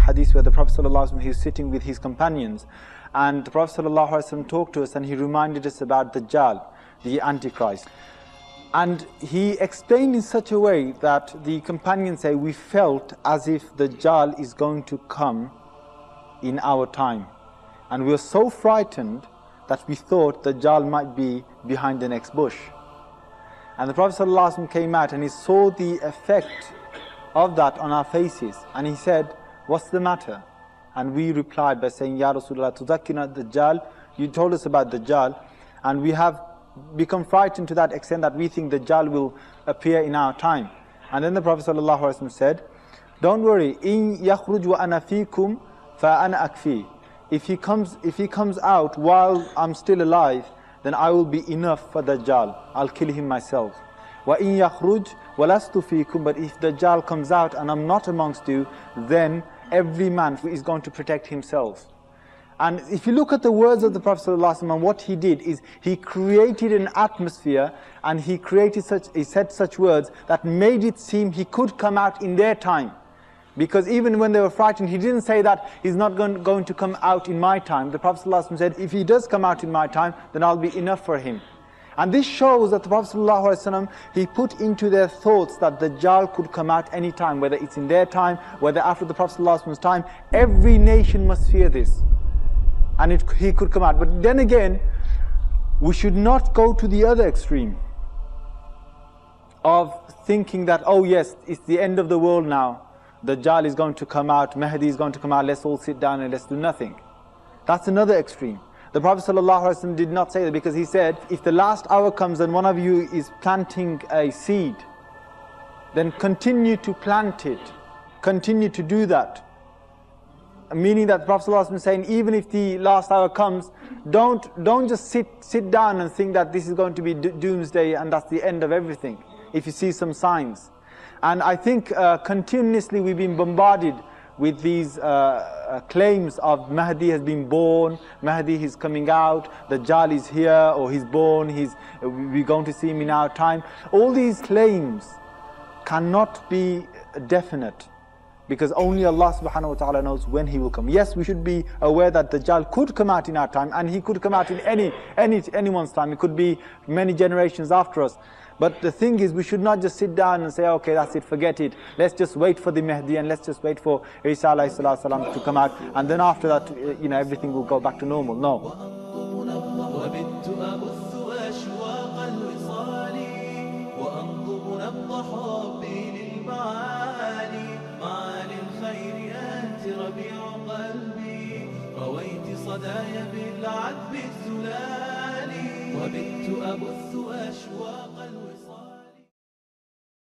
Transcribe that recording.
hadith where the Prophet ﷺ, he was sitting with his companions, and the Prophet ﷺ talked to us and he reminded us about Dajjal, the Antichrist. And he explained in such a way that the companions say, we felt as if Dajjal is going to come in our time. And we were so frightened that we thought Dajjal might be behind the next bush. And the Prophet ﷺ came out and he saw the effect of that on our faces. And he said, what's the matter? And we replied by saying, Ya Rasulullah, tuzakkina Dajjal, you told us about Dajjal, and we have become frightened to that extent that we think Dajjal will appear in our time. And then the Prophet ﷺ said, don't worry, in yakhruj wa ana fikum fa ana akfi. If he comes out while I'm still alive, then I will be enough for Dajjal. I'll kill him myself. Wa in yakhruj wa lastu fikum. But if Dajjal comes out and I'm not amongst you, then every man is going to protect himself. And if you look at the words of the Prophet ﷺ, and what he did is he created an atmosphere, and he said such words that made it seem he could come out in their time. Because even when they were frightened, he didn't say that he's not going to come out in my time. The Prophet ﷺ said, if he does come out in my time, then I'll be enough for him. And this shows that the Prophet ﷺ, he put into their thoughts that Dajjal could come out any time, whether it's in their time, whether after the Prophet ﷺ's time. Every nation must fear this. And he could come out. But then again, we should not go to the other extreme of thinking that, oh yes, it's the end of the world now. Dajjal is going to come out, Mahdi is going to come out, let's all sit down and let's do nothing. That's another extreme. The Prophet ﷺ did not say that, because he said, if the last hour comes and one of you is planting a seed, then continue to plant it, continue to do that. Meaning that the Prophet ﷺ is saying, even if the last hour comes, don't just sit down and think that this is going to be doomsday and that's the end of everything, if you see some signs. And I think continuously we've been bombarded with these claims of Mahdi has been born, Mahdi is coming out, Dajjal is here, or he's born, we're going to see him in our time. All these claims cannot be definite, because only Allah subhanahu wa ta'ala knows when he will come. Yes, we should be aware that Dajjal could come out in our time, and he could come out in anyone's time. It could be many generations after us. But the thing is, we should not just sit down and say, okay, that's it, forget it. Let's just wait for the Mahdi, and let's just wait for Isa alayhi salam to come out, and then after that, everything will go back to normal. No. وبت أبث أشواق الوصال.